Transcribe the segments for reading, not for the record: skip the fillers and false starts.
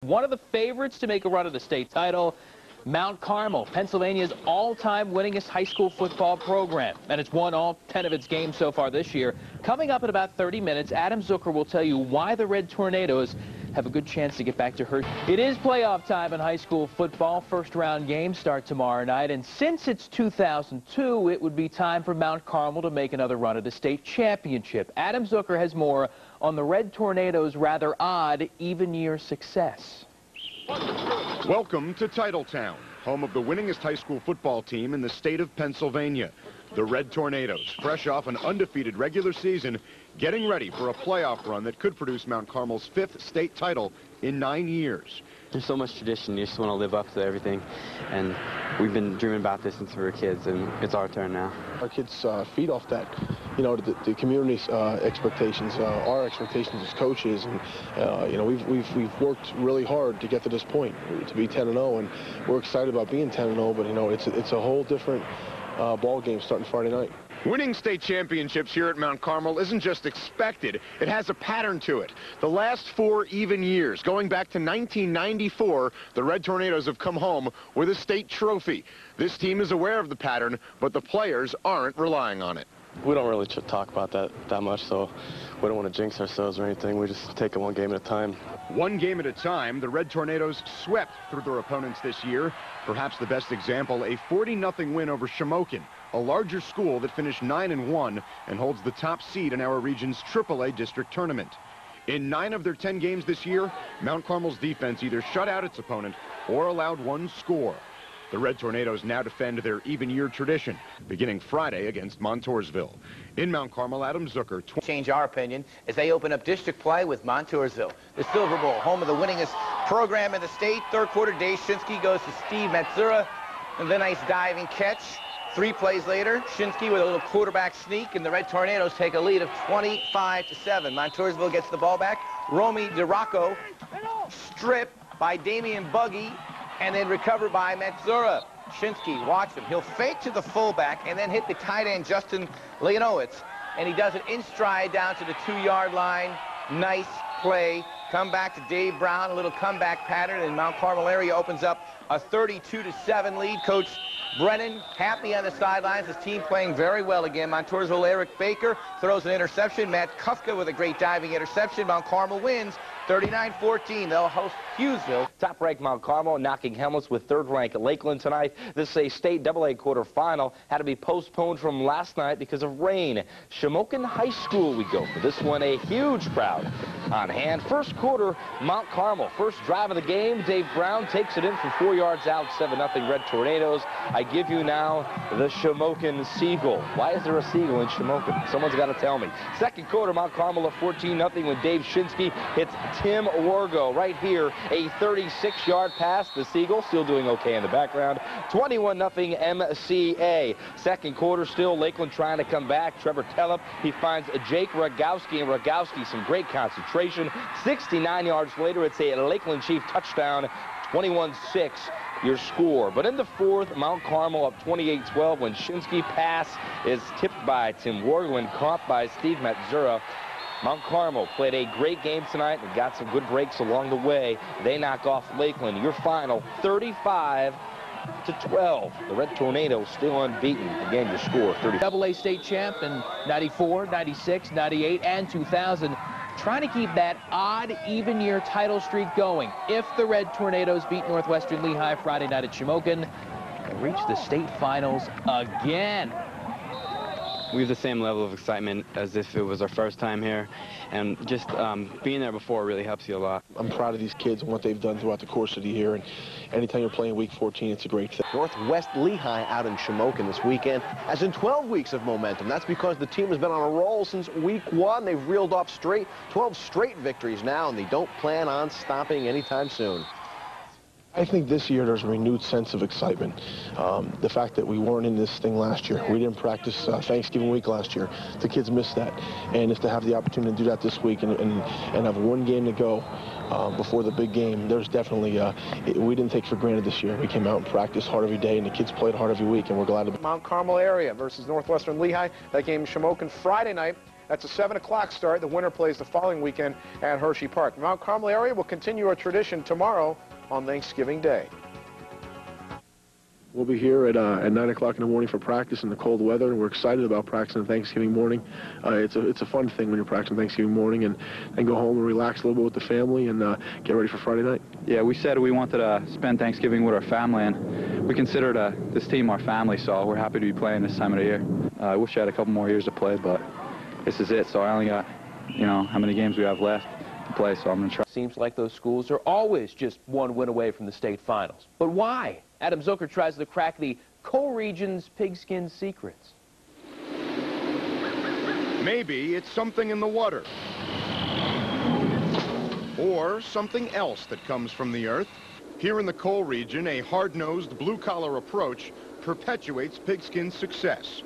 One of the favorites to make a run of the state title, Mount Carmel, Pennsylvania's all-time winningest high school football program. And it's won all 10 of its games so far this year. Coming up in about 30 minutes, Adam Zucker will tell you why the Red Tornadoes have a good chance to get back to her. It is playoff time in high school football. First-round games start tomorrow night. And since it's 2002, it would be time for Mount Carmel to make another run at the state championship. Adam Zucker has more on the Red Tornadoes' rather odd even-year success. Welcome to Titletown, home of the winningest high school football team in the state of Pennsylvania. The Red Tornadoes, fresh off an undefeated regular season, getting ready for a playoff run that could produce Mount Carmel's 5th state title in 9 years. There's so much tradition. You just want to live up to everything, and we've been dreaming about this since we were kids, and it's our turn now. Our kids feed off that, you know, the community's expectations, our expectations as coaches, and you know, we've worked really hard to get to this point, to be 10-0, and we're excited about being 10-0. But you know, it's a whole different ball game starting Friday night. Winning state championships here at Mount Carmel isn't just expected, it has a pattern to it. The last 4 even years, going back to 1994, the Red Tornadoes have come home with a state trophy. This team is aware of the pattern, but the players aren't relying on it. We don't really talk about that much, so we don't want to jinx ourselves or anything. We just take it one game at a time. One game at a time, the Red Tornadoes swept through their opponents this year. Perhaps the best example, a 40-0 win over Shamokin, a larger school that finished 9-1 and holds the top seed in our region's AAA district tournament. In 9 of their 10 games this year, Mount Carmel's defense either shut out its opponent or allowed one score. The Red Tornadoes now defend their even-year tradition, beginning Friday against Montoursville. In Mount Carmel, Adam Zucker. Change our opinion as they open up district play with Montoursville. The Silver Bowl, home of the winningest program in the state. Third quarter, Dave Shinsky goes to Steve Matsura, and then nice diving catch. 3 plays later, Shinsky with a little quarterback sneak, and the Red Tornadoes take a lead of 25-7. Montoursville gets the ball back. Romy DeRocco stripped by Damian Buggy, and then recovered by Matsura. Shinsky, watch him. He'll fake to the fullback and then hit the tight end, Justin Leonowitz. And he does it in stride down to the 2-yard line. Nice play. Come back to Dave Brown, a little comeback pattern, and Mount Carmel area opens up a 32-7 lead. Coach Brennan happy on the sidelines. His team playing very well again. Montoursville Eric Baker throws an interception. Matt Kufka with a great diving interception. Mount Carmel wins 39-14. They'll host Hughesville. Top-ranked Mount Carmel knocking helmets with third-ranked Lakeland tonight. This is a state AA quarterfinal. Had to be postponed from last night because of rain. Shamokin High School we go for this one. A huge crowd on hand. First quarter, Mount Carmel. First drive of the game. Dave Brown takes it in from 4 yards out. 7-0 Red Tornadoes. I give you now the Shamokin Seagull. Why is there a seagull in Shamokin? Someone's got to tell me. Second quarter, Mount Carmel up 14-0 when Dave Shinsky hits Tim Wargo right here. A 36-yard pass. The Seagull still doing okay in the background. 21-0 MCA. Second quarter, still Lakeland trying to come back. Trevor Tellup, he finds Jake Rogowski, and Rogowski some great concentration. 69 yards later, it's a Lakeland Chief touchdown. 21-6 your score. But in the fourth, Mount Carmel up 28-12 when Shinsky pass is tipped by Tim Wargo and caught by Steve Matsura. Mount Carmel played a great game tonight and got some good breaks along the way. They knock off Lakeland. Your final 35-12. The Red Tornadoes still unbeaten. Again, your score 30. AA state champ in 94, 96, 98, and 2000. Trying to keep that odd even-year title streak going. If the Red Tornadoes beat Northwestern Lehigh Friday night at Shamokin, they'll reach the state finals again. We have the same level of excitement as if it was our first time here, and just being there before really helps you a lot. I'm proud of these kids and what they've done throughout the course of the year, and anytime you're playing week 14, it's a great thing. Northwest Lehigh out in Shamokin this weekend, as in 12 weeks of momentum. That's because the team has been on a roll since week 1. They've reeled off 12 straight victories now, and they don't plan on stopping anytime soon. I think this year there's a renewed sense of excitement. The fact that we weren't in this thing last year. We didn't practice Thanksgiving week last year. The kids missed that. And if to have the opportunity to do that this week and have one game to go before the big game, there's definitely, we didn't take for granted this year. We came out and practiced hard every day, and the kids played hard every week, and we're glad to be. Mount Carmel area versus Northwestern Lehigh. That game in Shamokin Friday night. That's a 7 o'clock start. The winner plays the following weekend at Hershey Park. The Mount Carmel area will continue our tradition tomorrow on Thanksgiving Day. We'll be here at 9 o'clock in the morning for practice in the cold weather, and we're excited about practicing Thanksgiving morning. It's a fun thing when you're practicing Thanksgiving morning and go home and relax a little bit with the family and get ready for Friday night. Yeah, we said we wanted to spend Thanksgiving with our family, and we considered this team our family, so we're happy to be playing this time of the year. I wish I had a couple more years to play, but this is it, so I only got, how many games we have left to play, so I'm going to try. Seems like those schools are always just one win away from the state finals. But why? Adam Zucker tries to crack the co-region's pigskin secrets. Maybe it's something in the water. Or something else that comes from the earth. Here in the coal region, a hard-nosed, blue-collar approach perpetuates pigskin's success.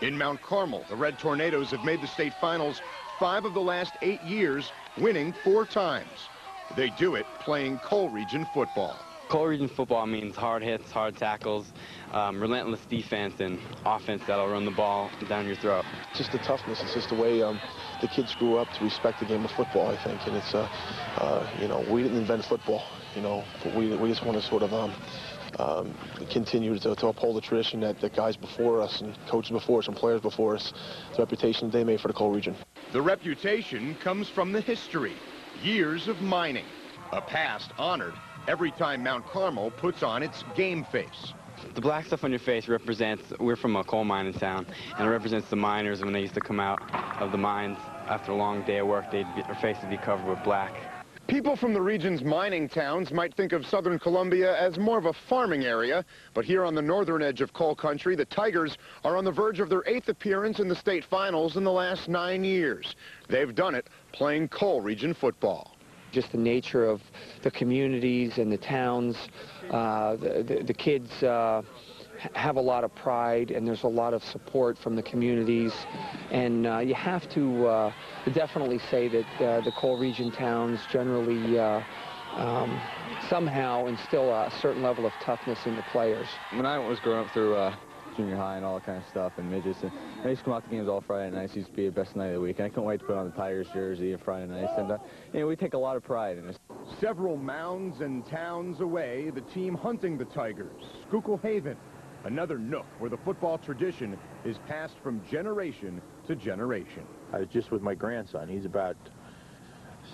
In Mount Carmel, the Red Tornadoes have made the state finals 5 of the last 8 years, winning 4 times. They do it playing coal region football. Coal region football means hard hits, hard tackles, relentless defense, and offense that'll run the ball down your throat. It's just the toughness. It's just the way the kids grew up to respect the game of football, I think. And it's, we didn't invent football, but we just want to sort of continue to uphold the tradition that the guys before us and coaches before us and players before us, the reputation they made for the coal region. The reputation comes from the history, years of mining, a past honored every time Mount Carmel puts on its game face. The black stuff on your face represents, we're from a coal mining town, and it represents the miners when they used to come out of the mines after a long day of work, their face would be covered with black. People from the region's mining towns might think of southern Columbia as more of a farming area, but here on the northern edge of coal country, the Tigers are on the verge of their 8th appearance in the state finals in the last 9 years. They've done it playing coal region football. Just the nature of the communities and the towns, the kids have a lot of pride, and there's a lot of support from the communities, and you have to definitely say that the coal region towns generally somehow instill a certain level of toughness in the players. When I was growing up through junior high and all that kind of stuff and midgets, and I used to come out to games all Friday nights. It used to be the best night of the week, and I couldn't wait to put on the Tigers jersey on Friday nights, and we take a lot of pride in it. Several mounds and towns away, the team hunting the Tigers, Schuylkill Haven, another nook where the football tradition is passed from generation to generation. I was just with my grandson. He's about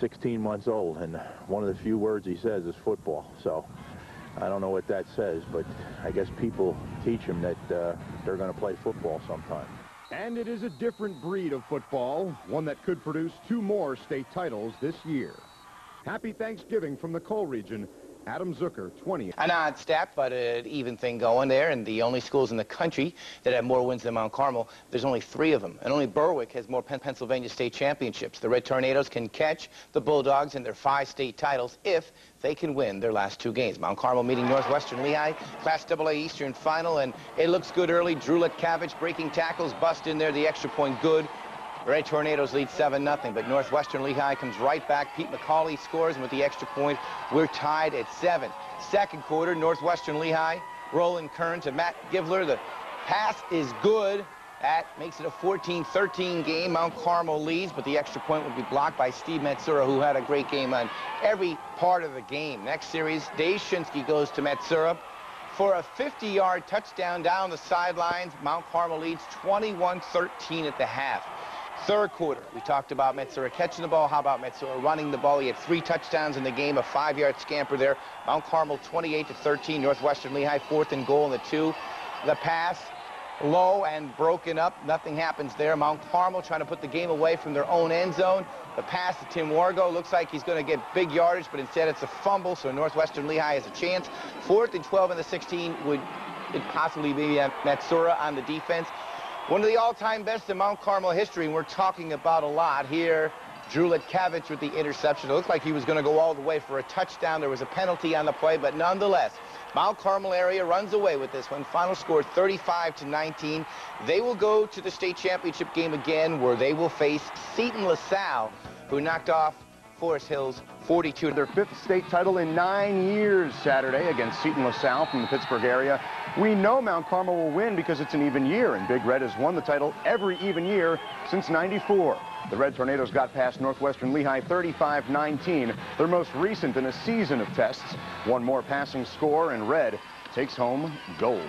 16 months old, and one of the few words he says is football. So I don't know what that says, but I guess people teach him that they're going to play football sometime. And it is a different breed of football, one that could produce 2 more state titles this year. Happy Thanksgiving from the coal region. Adam Zucker, 20. An odd stat, but an even thing going there, and the only schools in the country that have more wins than Mount Carmel, there's only 3 of them, and only Berwick has more Pennsylvania state championships. The Red Tornadoes can catch the Bulldogs in their 5 state titles if they can win their last 2 games. Mount Carmel meeting Northwestern Lehigh, Class AA Eastern Final, and it looks good early. Drew Letkavich breaking tackles, bust in there, the extra point good. Red Tornadoes lead 7-0, but Northwestern Lehigh comes right back. Pete McCauley scores, and with the extra point, we're tied at 7. Second quarter, Northwestern Lehigh, rolling current to Matt Givler. The pass is good. That makes it a 14-13 game. Mount Carmel leads, but the extra point would be blocked by Steve Matsura, who had a great game on every part of the game. Next series, Dave Shinsky goes to Matsura for a 50-yard touchdown down the sidelines. Mount Carmel leads 21-13 at the half. Third quarter, we talked about Matsura catching the ball. How about Matsura running the ball? He had 3 touchdowns in the game, a 5-yard scamper there. Mount Carmel 28-13. Northwestern Lehigh 4th and goal in the 2. The pass low and broken up. Nothing happens there. Mount Carmel trying to put the game away from their own end zone. The pass to Tim Wargo looks like he's going to get big yardage, but instead it's a fumble, so Northwestern Lehigh has a chance. 4th and 12 in the 16 would it possibly be Matsura on the defense. One of the all-time best in Mount Carmel history, and we're talking about a lot here. Drew Letkavich with the interception. It looked like he was going to go all the way for a touchdown. There was a penalty on the play, but nonetheless, Mount Carmel area runs away with this one. Final score 35-19. They will go to the state championship game again, where they will face Seton Lasalle, who knocked off Forest Hills 42. Their 5th state title in 9 years Saturday against Seton, Lasalle from the Pittsburgh area. We know Mount Carmel will win because it's an even year, and Big Red has won the title every even year since '94. The Red Tornadoes got past Northwestern Lehigh 35-19, their most recent in a season of tests. One more passing score, and Red takes home gold.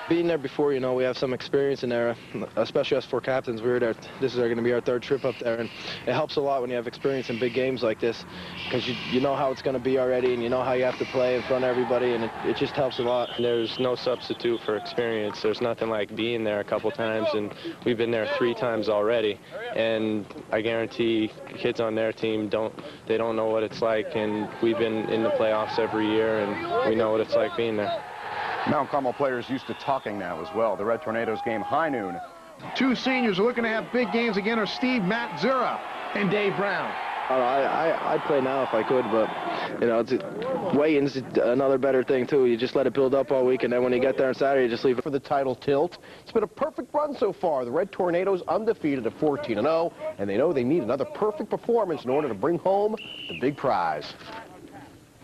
Being there before, you know, we have some experience in there, especially us 4 captains. We were there. This is going to be our 3rd trip up there, and it helps a lot when you have experience in big games like this, because you know how it's going to be already, and you know how you have to play in front of everybody, and it just helps a lot. There's no substitute for experience. There's nothing like being there a couple times, and we've been there 3 times already, and I guarantee kids on their team don't know what it's like, and we've been in the playoffs every year, and we know what it's like being there. Mount Carmel players used to talking now as well. The Red Tornadoes game high noon. 2 seniors are looking to have big games again are Steve Matzura and Dave Brown. I'd play now if I could, but, you know, weigh-in's another better thing, too. You just let it build up all week, and then when you get there on Saturday, you just leave it. For the title tilt, it's been a perfect run so far. The Red Tornadoes undefeated at 14-0, and they know they need another perfect performance in order to bring home the big prize.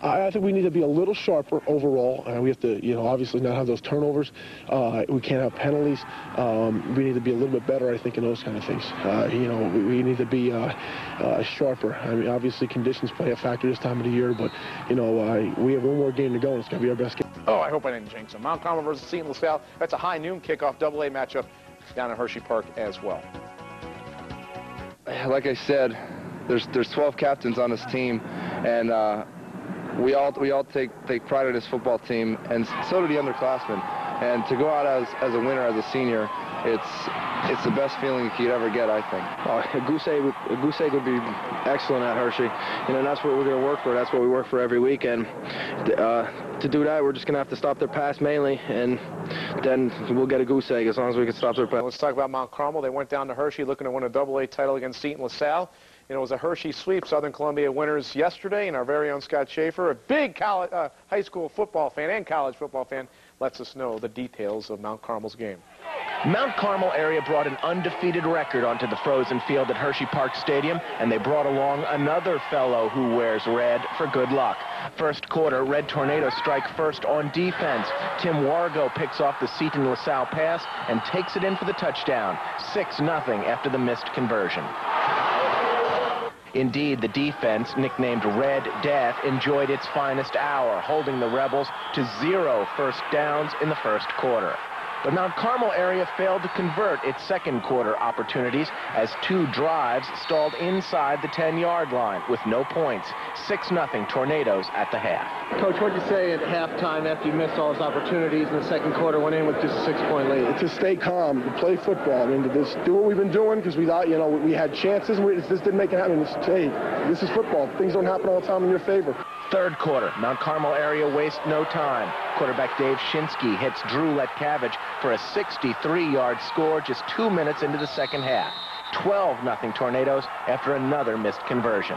I think we need to be a little sharper overall. We have to, you know, obviously not have those turnovers. We can't have penalties. We need to be a little bit better, I think, in those kind of things. You know, we need to be sharper. I mean, obviously conditions play a factor this time of the year, but, you know, we have 1 more game to go, and it's going to be our best game. Oh, I hope I didn't jinx them. Mount Carmel versus Seton LaSalle. That's a high noon kickoff AA matchup down at Hershey Park as well. Like I said, there's 12 captains on this team, and we all take pride in this football team, and so do the underclassmen. And to go out as a winner, as a senior, it's the best feeling you could ever get, I think. A goose egg would be excellent at Hershey, and that's what we're going to work for. That's what we work for every week. And to do that, we're just going to have to stop their pass mainly, and then we'll get a goose egg as long as we can stop their pass. Let's talk about Mount Carmel. They went down to Hershey looking to win a AA title against Seton LaSalle. You know, it was a Hershey sweep. Southern Columbia winners yesterday, and our very own Scott Schaefer, a big high school football fan and college football fan, lets us know the details of Mount Carmel's game. Mount Carmel area brought an undefeated record onto the frozen field at Hershey Park Stadium, and they brought along another fellow who wears red for good luck. First quarter, Red Tornadoes strike first on defense. Tim Wargo picks off the Seton LaSalle pass and takes it in for the touchdown, 6-0 after the missed conversion. Indeed, the defense, nicknamed Red Death, enjoyed its finest hour, holding the Rebels to 0 first downs in the first quarter. But Mount Carmel area failed to convert its second quarter opportunities as 2 drives stalled inside the 10-yard line with no points. 6-0 Tornadoes at the half. Coach, what did you say at halftime after you missed all those opportunities in the second quarter, went in with just a 6-point lead? To stay calm, to play football. I mean, to just do what we've been doing, because we thought, you know, we had chances, and this didn't make it happen. Hey, this is football. Things don't happen all the time in your favor. Third quarter, Mount Carmel area wastes no time. Quarterback Dave Shinsky hits Drew Letkavich for a 63-yard score just 2 minutes into the second half. 12-0 Tornadoes after another missed conversion.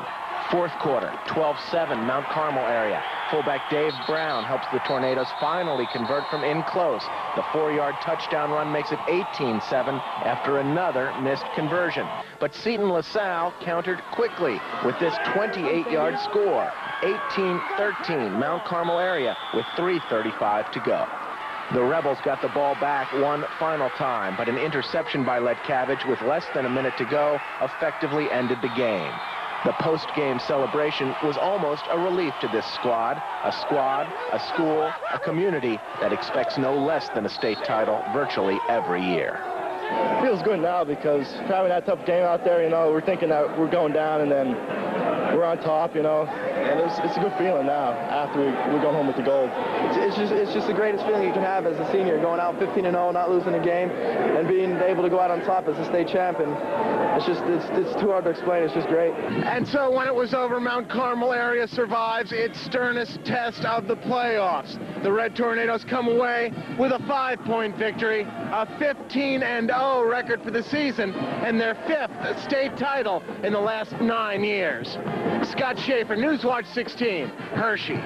Fourth quarter, 12-7 Mount Carmel area. Fullback Dave Brown helps the Tornadoes finally convert from in close. The 4-yard touchdown run makes it 18-7 after another missed conversion. But Seton LaSalle countered quickly with this 28-yard score. 18-13 Mount Carmel area with 3:35 to go. The Rebels got the ball back one final time, but an interception by Letkavich with less than a minute to go effectively ended the game. The post-game celebration was almost a relief to this squad, a school, a community that expects no less than a state title virtually every year. It feels good now because having that tough game out there, you know, we're thinking that we're going down and then we're on top, you know, and it's a good feeling now after we go home with the gold. It's just the greatest feeling you can have as a senior, going out 15-0, not losing a game, and being able to go out on top as a state champion. It's too hard to explain. It's just great. And so when it was over, Mount Carmel area survives its sternest test of the playoffs. The Red Tornadoes come away with a 5-point victory, a 15-0 record for the season, and their 5th state title in the last 9 years. Scott Schaefer, Newswatch 16, Hershey.